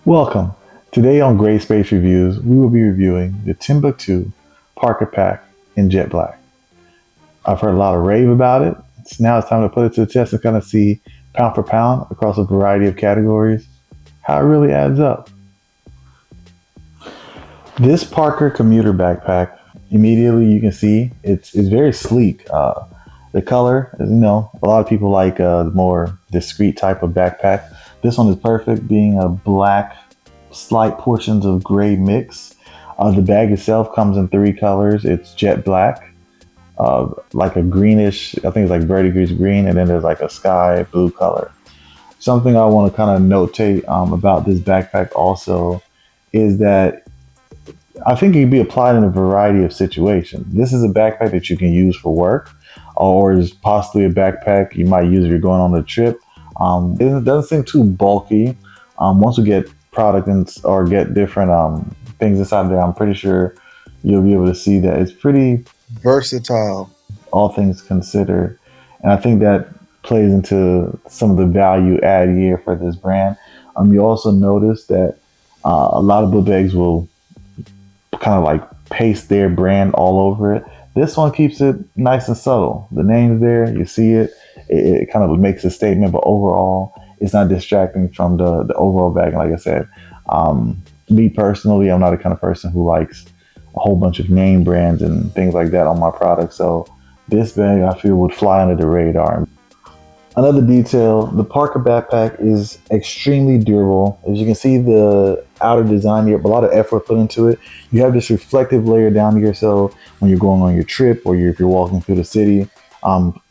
Welcome. Today on GraySpace Reviews, we will be reviewing the Timbuk2 Parker Pack in JetBlack. I've heard a lot of rave about it. Now it's time to put it to the test and kind of see pound for pound across a variety of categories how it really adds up. This Parker Commuter Backpack, immediately you can see it's very sleek. The color, a lot of people like a more discreet type of backpack. This one is perfect, being a black, slight portions of gray mix. The bag itself comes in 3 colors. It's jet black, like a greenish, I think it's like verdigris green, and then there's like a sky blue color. Something I want to kind of notate about this backpack also is that I think it can be applied in a variety of situations. This is a backpack that you can use for work, or is possibly a backpack you might use if you're going on a trip. It doesn't seem too bulky. Once we get product or get different things inside there, I'm pretty sure you'll be able to see that it's pretty versatile, all things considered. And I think that plays into some of the value add here for this brand. You also notice that a lot of book bags will kind of like paste their brand all over it. This one keeps it nice and subtle. The name's there, you see it. It kind of makes a statement, but overall, it's not distracting from the overall bag. And like I said, me personally, I'm not the kind of person who likes a whole bunch of name brands and things like that on my product. So this bag, I feel, would fly under the radar. Another detail, the Parker backpack is extremely durable. As you can see, the outer design here, a lot of effort put into it. You have this reflective layer down here, so when you're going on your trip or if you're walking through the city,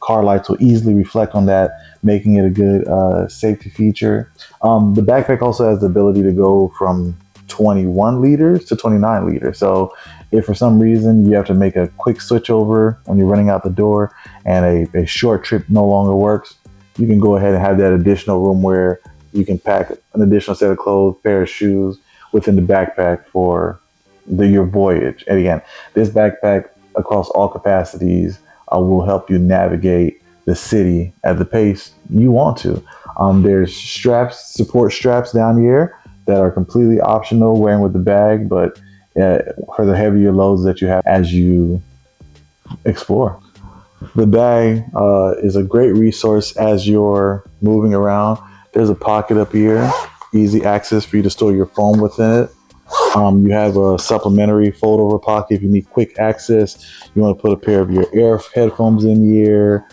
car lights will easily reflect on that, making it a good safety feature. The backpack also has the ability to go from 21 liters to 29 liters. So if for some reason you have to make a quick switch over when you're running out the door and a short trip no longer works, you can go ahead and have that additional room where you can pack an additional set of clothes, pair of shoes within the backpack for your voyage. And again, this backpack across all capacities will help you navigate the city at the pace you want to. There's support straps down here that are completely optional wearing with the bag, but for the heavier loads that you have as you explore. The bag is a great resource as you're moving around. There's a pocket up here, easy access for you to store your phone within it. You have a supplementary fold over pocket if you need quick access. You want to put a pair of your Air headphones in here,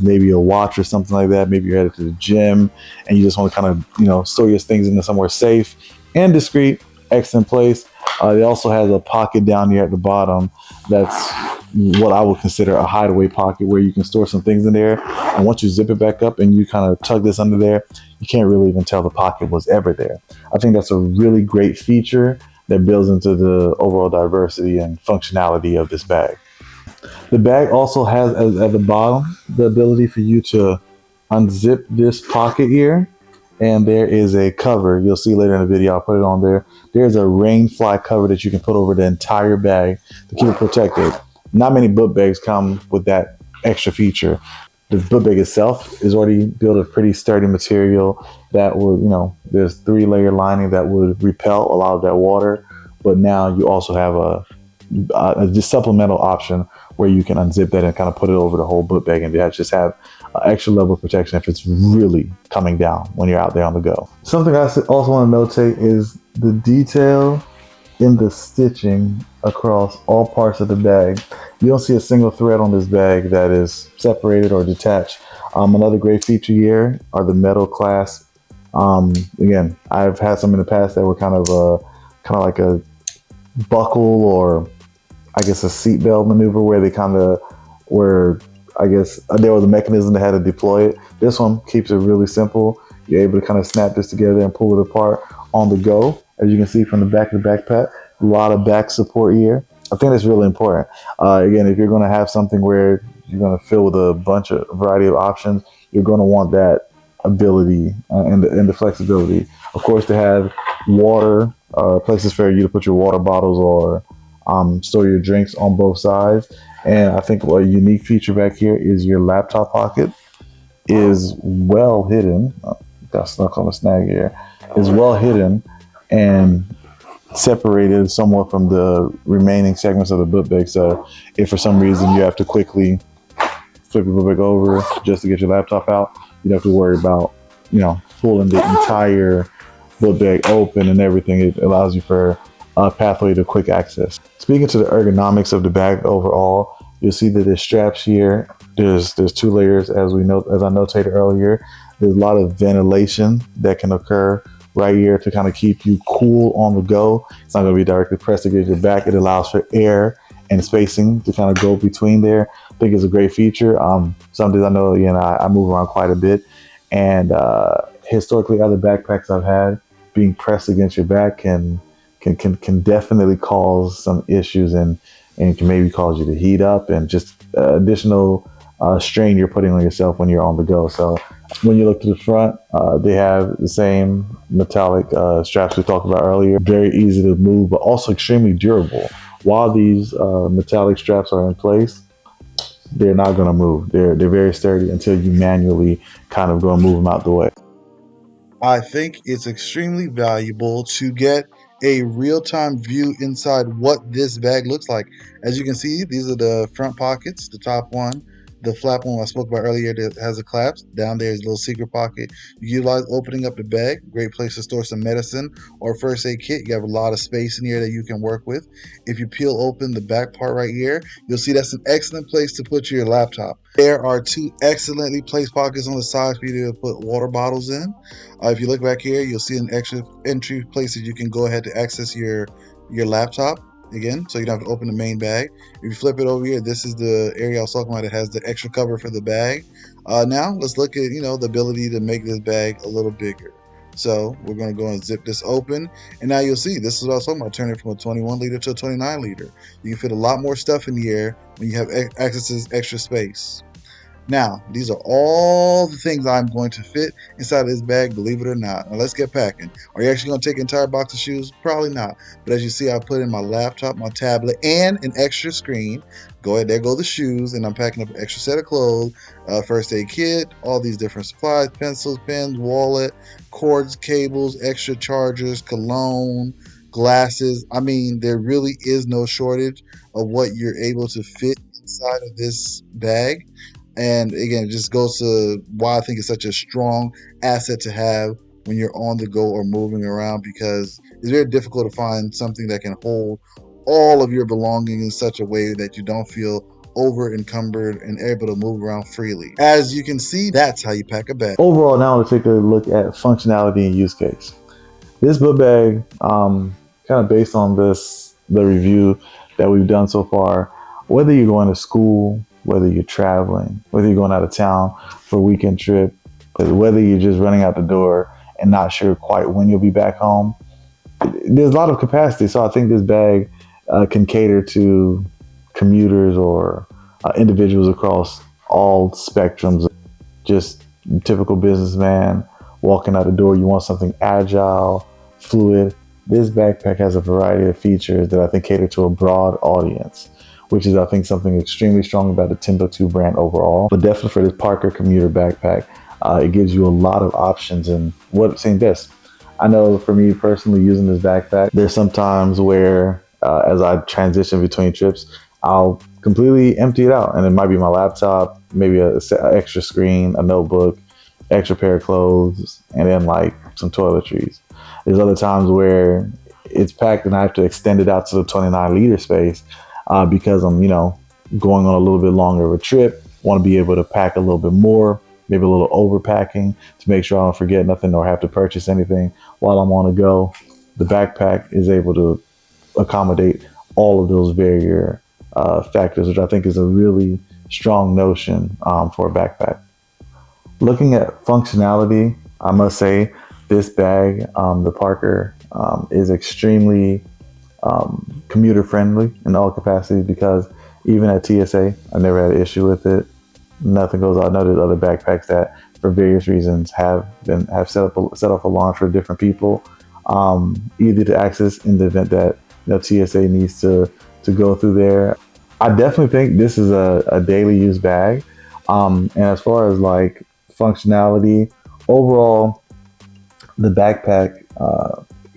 maybe a watch or something like that. Maybe you're headed to the gym and you just want to kind of, store your things into somewhere safe and discreet, excellent place. It also has a pocket down here at the bottom that's what I would consider a hideaway pocket where you can store some things in there. And once you zip it back up and you kind of tug this under there, you can't really even tell the pocket was ever there. I think that's a really great feature that builds into the overall diversity and functionality of this bag. The bag also has at the bottom the ability for you to unzip this pocket here. And there is a cover. You'll see later in the video, I'll put it on there. There's a rain fly cover that you can put over the entire bag to keep it protected. Not many book bags come with that extra feature. The book bag itself is already built of pretty sturdy material that would, there's 3-layer lining that would repel a lot of that water. But now you also have a supplemental option where you can unzip that and kind of put it over the whole book bag and just have an extra level of protection if it's really coming down when you're out there on the go. Something I also want to notate is the detail in the stitching across all parts of the bag. You don't see a single thread on this bag that is separated or detached. Another great feature here are the metal clasps. Again, I've had some in the past that were kind of like a buckle, or I guess a seatbelt maneuver where they there was a mechanism that had to deploy it. This one keeps it really simple. You're able to kind of snap this together and pull it apart on the go. As you can see from the back of the backpack, a lot of back support here. I think that's really important. Again, if you're going to have something where you're going to fill with a variety of options, you're going to want that ability and the flexibility. Of course, to have water, places for you to put your water bottles or store your drinks on both sides. And I think a unique feature back here is your laptop pocket is well hidden. Got stuck on a snag here. Is well hidden and separated somewhat from the remaining segments of the book bag. So if for some reason you have to quickly flip your book bag over just to get your laptop out, you don't have to worry about, pulling the entire book bag open and everything. It allows you for a pathway to quick access. Speaking to the ergonomics of the bag overall, you'll see that there's straps here. There's two layers, as I notated earlier. There's a lot of ventilation that can occur right here to kind of keep you cool on the go. It's not going to be directly pressed against your back. It allows for air and spacing to kind of go between there. I think it's a great feature. Some days I know, I move around quite a bit, and historically, other backpacks I've had being pressed against your back can definitely cause some issues, and can maybe cause you to heat up, and just additional strain you're putting on yourself when you're on the go. So when you look to the front, they have the same metallic straps we talked about earlier. Very easy to move, but also extremely durable. While these metallic straps are in place, they're not going to move. They're very sturdy until you manually kind of go and move them out the way. I think it's extremely valuable to get a real-time view inside what this bag looks like. As you can see, these are the front pockets, the top one, the flap one I spoke about earlier that has a clasp. Down there is a little secret pocket. You utilize opening up the bag, great place to store some medicine or first aid kit. You have a lot of space in here that you can work with. If you peel open the back part right here, you'll see that's an excellent place to put your laptop. There are two excellently placed pockets on the sides for you to put water bottles in. If you look back here, you'll see an extra entry place that you can go ahead to access your laptop again, so you don't have to open the main bag. If you flip it over here, this is the area I was talking about. It has the extra cover for the bag. Now let's look at the ability to make this bag a little bigger. So we're going to go and zip this open, and now you'll see this is what I was talking about, turning from a 21 liter to a 29 liter. You can fit a lot more stuff in here when you have access to this extra space. Now, these are all the things I'm going to fit inside of this bag, believe it or not. Now, let's get packing. Are you actually going to take an entire box of shoes? Probably not. But as you see, I put in my laptop, my tablet, and an extra screen. Go ahead, there go the shoes, and I'm packing up an extra set of clothes, first aid kit, all these different supplies, pencils, pens, wallet, cords, cables, extra chargers, cologne, glasses. I mean, there really is no shortage of what you're able to fit inside of this bag. And again, it just goes to why I think it's such a strong asset to have when you're on the go or moving around, because it's very difficult to find something that can hold all of your belongings in such a way that you don't feel over encumbered and able to move around freely. As you can see, that's how you pack a bag. Overall, now let's take a look at functionality and use case. This book bag, kind of based on the review that we've done so far, whether you're going to school, whether you're traveling, whether you're going out of town for a weekend trip, whether you're just running out the door and not sure quite when you'll be back home, there's a lot of capacity. So I think this bag can cater to commuters or individuals across all spectrums. Just typical businessman walking out the door, you want something agile, fluid. This backpack has a variety of features that I think cater to a broad audience, which is, I think, something extremely strong about the Timbuk2 brand overall. But definitely for this Parker Commuter Backpack, it gives you a lot of options. And saying this, I know for me personally, using this backpack, there's some times where as I transition between trips, I'll completely empty it out. And it might be my laptop, maybe an extra screen, a notebook, extra pair of clothes, and then like some toiletries. There's other times where it's packed and I have to extend it out to the 29 liter space because I'm, going on a little bit longer of a trip. Want to be able to pack a little bit more, maybe a little overpacking to make sure I don't forget nothing or have to purchase anything while I'm on the go. The backpack is able to accommodate all of those barrier factors, which I think is a really strong notion for a backpack. Looking at functionality, I must say this bag, the Parker, is extremely commuter friendly in all capacities, because even at TSA, I never had an issue with it. Nothing goes out. I know there's other backpacks that, for various reasons, have set off alarms for different people, either to access in the event that TSA needs to go through there. I definitely think this is a daily use bag. And as far as like functionality, overall, the backpack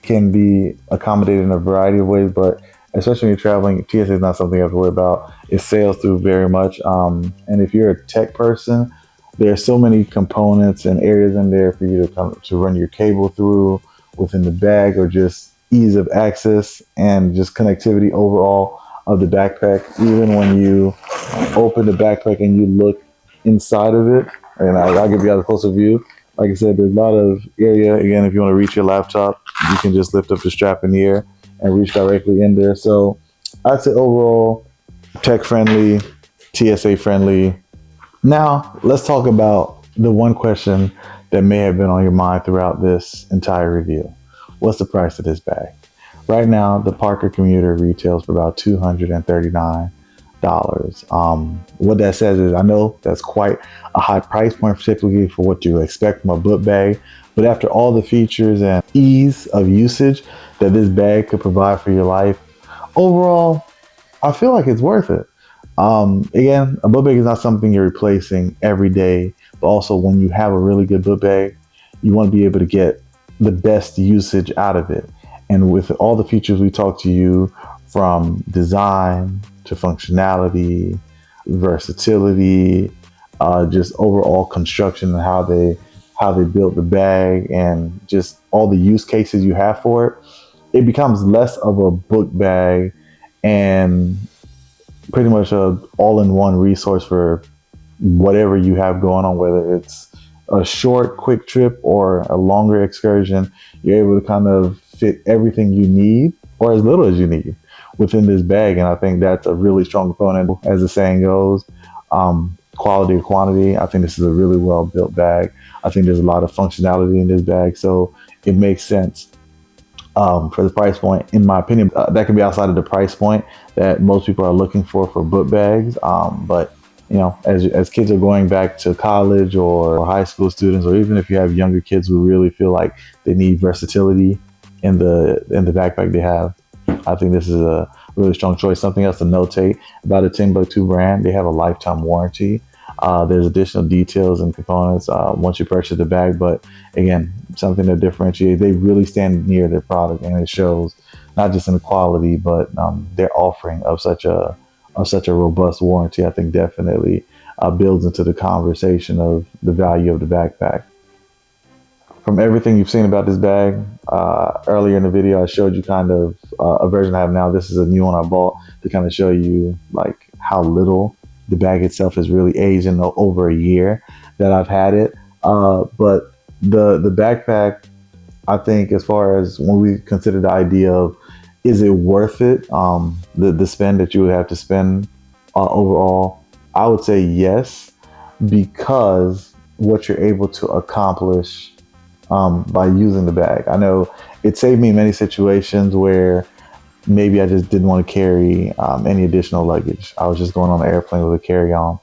can be accommodated in a variety of ways, but especially when you're traveling, TSA is not something you have to worry about. It sails through very much. And if you're a tech person, there are so many components and areas in there for you to come to run your cable through within the bag, or just ease of access and just connectivity overall of the backpack. Even when you open the backpack and you look inside of it, and I'll give you guys a closer view. Like I said, there's a lot of area. Again, if you want to reach your laptop, you can just lift up the strap in the air and reach directly in there. So I'd say overall, tech friendly, TSA friendly. Now, let's talk about the one question that may have been on your mind throughout this entire review. What's the price of this bag? Right now, the Parker Commuter retails for about $239. What that says is, I know that's quite a high price point, typically for what you expect from a book bag, but after all the features and ease of usage that this bag could provide for your life, overall, I feel like it's worth it. Again, a book bag is not something you're replacing every day, but also when you have a really good book bag, you want to be able to get the best usage out of it. And with all the features we talked to you, from design to functionality, versatility, just overall construction and how they built the bag, and just all the use cases you have for it, it becomes less of a book bag and pretty much a all-in-one resource for whatever you have going on, whether it's a short, quick trip or a longer excursion. You're able to kind of fit everything you need, or as little as you need, within this bag. And I think that's a really strong component. As the saying goes, quality or quantity. I think this is a really well built bag. I think there's a lot of functionality in this bag, so it makes sense for the price point, in my opinion. That can be outside of the price point that most people are looking for book bags. But you know, as kids are going back to college, or high school students, or even if you have younger kids who really feel like they need versatility in the backpack they have, I think this is a really strong choice. Something else to notate about the Timbuk2 brand: they have a lifetime warranty. There's additional details and components once you purchase the bag, but again, something that differentiates. They really stand near their product, and it shows not just in the quality, but their offering of such a robust warranty. I think definitely builds into the conversation of the value of the backpack. From everything you've seen about this bag, earlier in the video, I showed you kind of a version I have now. This is a new one I bought to kind of show you like how little the bag itself has really aged in over a year that I've had it. But the backpack, I think, as far as when we consider the idea of, is it worth it, the spend that you would have to spend overall, I would say yes, because what you're able to accomplish by using the bag. I know it saved me in many situations where maybe I just didn't want to carry any additional luggage. I was just going on the airplane with a carry-on.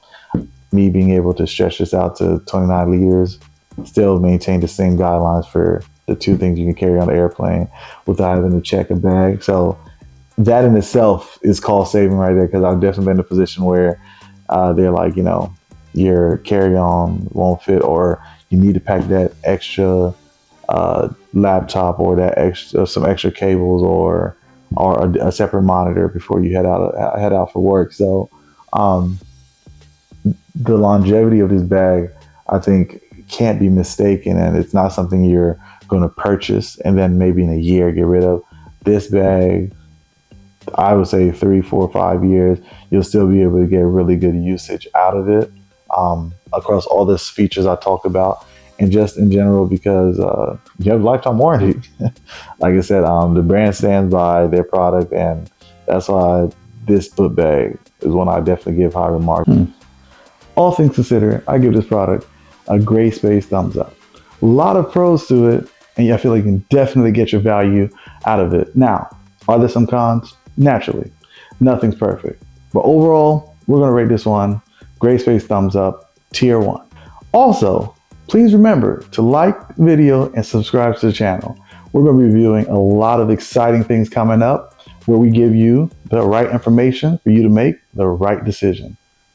Me being able to stretch this out to 29 liters, still maintain the same guidelines for the two things you can carry on the airplane without having to check a bag. So that in itself is cost saving right there, because I've definitely been in a position where they're like, you know, your carry-on won't fit, or you need to pack that extra laptop, or that some extra cables, or a separate monitor before you head out for work. So the longevity of this bag, I think, can't be mistaken, and it's not something you're going to purchase and then maybe in a year get rid of. This bag, I would say 3, 4, 5 years, you'll still be able to get really good usage out of it, across all the features I talked about, and just in general, because you have lifetime warranty. Like I said, the brand stands by their product, and that's why this book bag is one I definitely give high remarks. All things considered, I give this product a GraySpace thumbs up. A lot of pros to it, and I feel like you can definitely get your value out of it. Now, are there some cons? Naturally, nothing's perfect, but overall, we're going to rate this one GraySpace thumbs up, tier 1. Also, please remember to like the video and subscribe to the channel. We're going to be reviewing a lot of exciting things coming up, where we give you the right information for you to make the right decision.